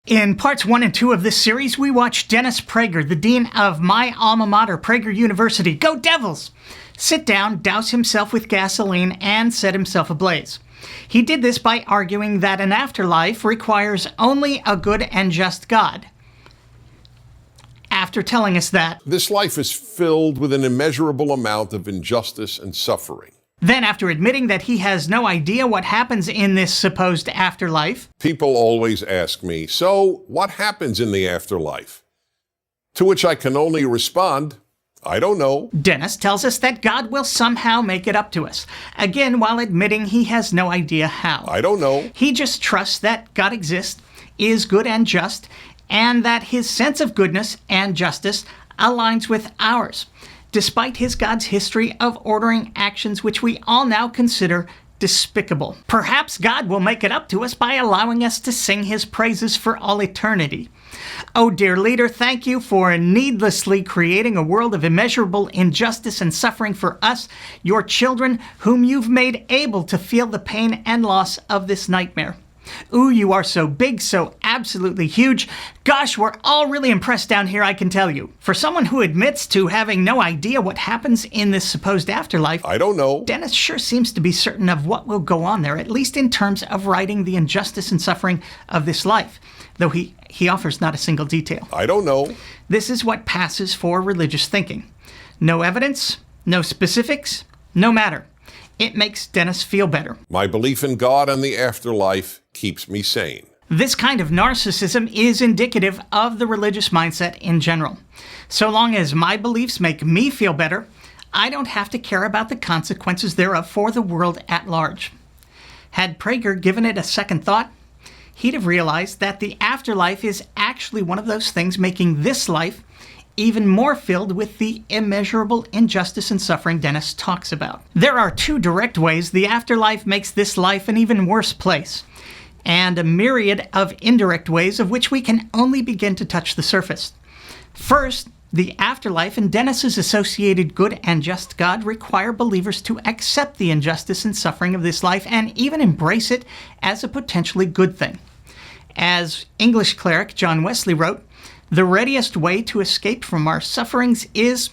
In parts 1 and 2 of this series, we watched Dennis Prager, the dean of my alma mater, Prager University, go Devils, sit down, douse himself with gasoline, and set himself ablaze. He did this by arguing that an afterlife requires only a good and just God. After telling us that, this life is filled with an immeasurable amount of injustice and suffering. Then, after admitting that he has no idea what happens in this supposed afterlife, people always ask me, so what happens in the afterlife? To which I can only respond, I don't know. Dennis tells us that God will somehow make it up to us, again while admitting he has no idea how. I don't know. He just trusts that God exists, is good and just, and that his sense of goodness and justice aligns with ours, despite his God's history of ordering actions which we all now consider despicable. Perhaps God will make it up to us by allowing us to sing his praises for all eternity. Oh, dear leader, thank you for needlessly creating a world of immeasurable injustice and suffering for us, your children, whom you've made able to feel the pain and loss of this nightmare. Ooh, you are so big, so absolutely huge. Gosh, we're all really impressed down here, I can tell you. For someone who admits to having no idea what happens in this supposed afterlife, I don't know. Dennis sure seems to be certain of what will go on there, at least in terms of righting the injustice and suffering of this life, though he offers not a single detail. I don't know. This is what passes for religious thinking. No evidence, no specifics, no matter. It makes Dennis feel better. My belief in God and the afterlife keeps me sane. This kind of narcissism is indicative of the religious mindset in general. So long as my beliefs make me feel better, I don't have to care about the consequences thereof for the world at large. Had Prager given it a second thought, he'd have realized that the afterlife is actually one of those things making this life even more filled with the immeasurable injustice and suffering Dennis talks about. There are two direct ways the afterlife makes this life an even worse place, and a myriad of indirect ways of which we can only begin to touch the surface. First, the afterlife and Dennis's associated good and just God require believers to accept the injustice and suffering of this life and even embrace it as a potentially good thing. As English cleric John Wesley wrote, "The readiest way to escape from our sufferings is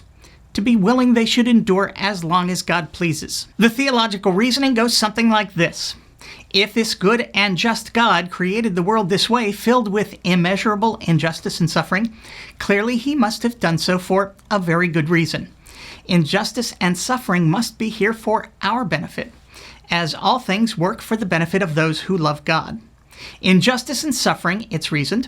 to be willing they should endure as long as God pleases." The theological reasoning goes something like this. If this good and just God created the world this way, filled with immeasurable injustice and suffering, clearly he must have done so for a very good reason. Injustice and suffering must be here for our benefit, as all things work for the benefit of those who love God. Injustice and suffering, it's reasoned,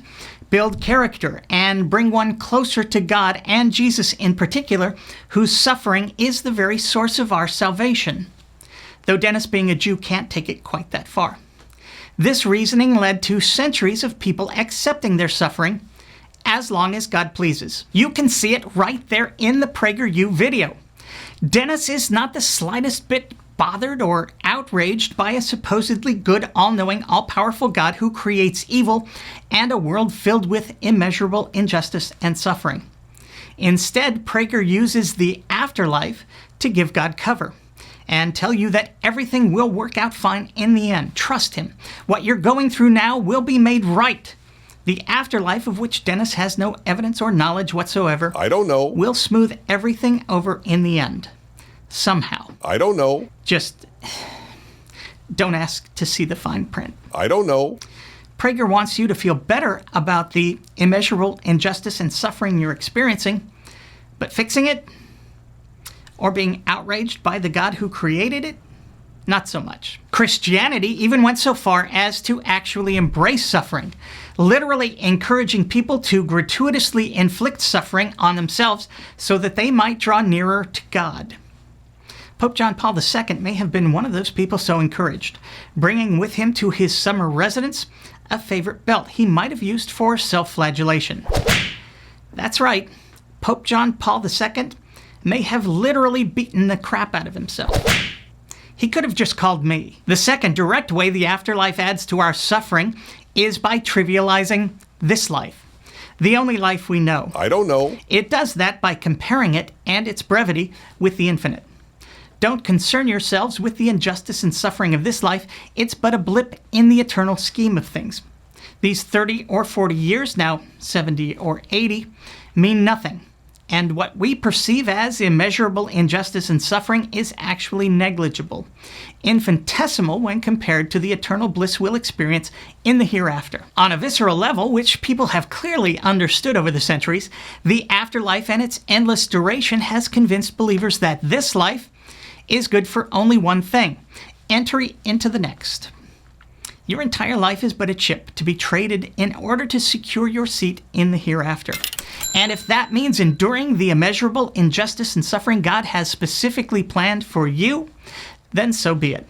build character and bring one closer to God and Jesus in particular, whose suffering is the very source of our salvation. Though Dennis, being a Jew, can't take it quite that far. This reasoning led to centuries of people accepting their suffering as long as God pleases. You can see it right there in the PragerFU video. Dennis is not the slightest bit bothered or outraged by a supposedly good, all-knowing, all-powerful God who creates evil and a world filled with immeasurable injustice and suffering. Instead, Prager uses the afterlife to give God cover and tell you that everything will work out fine in the end. Trust him. What you're going through now will be made right. The afterlife, of which Dennis has no evidence or knowledge whatsoever, I don't know, will smooth everything over in the end. Somehow. I don't know. Just don't ask to see the fine print. I don't know. Prager wants you to feel better about the immeasurable injustice and suffering you're experiencing, but fixing it or being outraged by the God who created it, not so much. Christianity even went so far as to actually embrace suffering, literally encouraging people to gratuitously inflict suffering on themselves so that they might draw nearer to God. Pope John Paul II may have been one of those people so encouraged, bringing with him to his summer residence a favorite belt he might have used for self-flagellation. That's right, Pope John Paul II may have literally beaten the crap out of himself. He could have just called me. The second direct way the afterlife adds to our suffering is by trivializing this life, the only life we know. I don't know. It does that by comparing it and its brevity with the infinite. Don't concern yourselves with the injustice and suffering of this life. It's but a blip in the eternal scheme of things. These 30 or 40 years, now 70 or 80, mean nothing. And what we perceive as immeasurable injustice and suffering is actually negligible, infinitesimal when compared to the eternal bliss we'll experience in the hereafter. On a visceral level, which people have clearly understood over the centuries, the afterlife and its endless duration has convinced believers that this life is good for only one thing: entry into the next. Your entire life is but a chip to be traded in order to secure your seat in the hereafter. And if that means enduring the immeasurable injustice and suffering God has specifically planned for you, then so be it.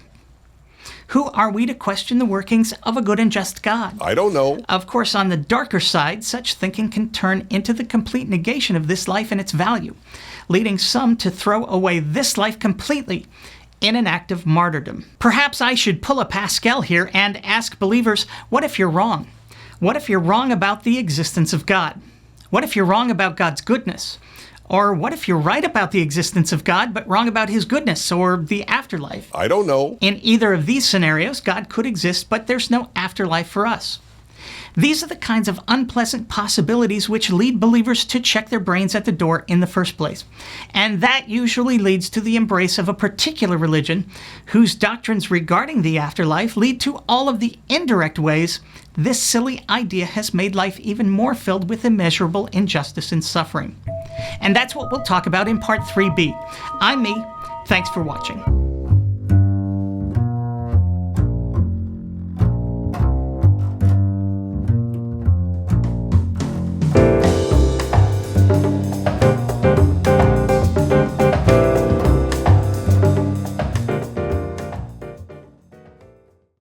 Who are we to question the workings of a good and just God? I don't know. Of course, on the darker side, such thinking can turn into the complete negation of this life and its value, leading some to throw away this life completely in an act of martyrdom. Perhaps I should pull a Pascal here and ask believers, what if you're wrong? What if you're wrong about the existence of God? What if you're wrong about God's goodness? Or what if you're right about the existence of God, but wrong about his goodness or the afterlife? I don't know. In either of these scenarios, God could exist, but there's no afterlife for us. These are the kinds of unpleasant possibilities which lead believers to check their brains at the door in the first place. And that usually leads to the embrace of a particular religion whose doctrines regarding the afterlife lead to all of the indirect ways this silly idea has made life even more filled with immeasurable injustice and suffering. And that's what we'll talk about in Part 3B. I'm Me. Thanks for watching.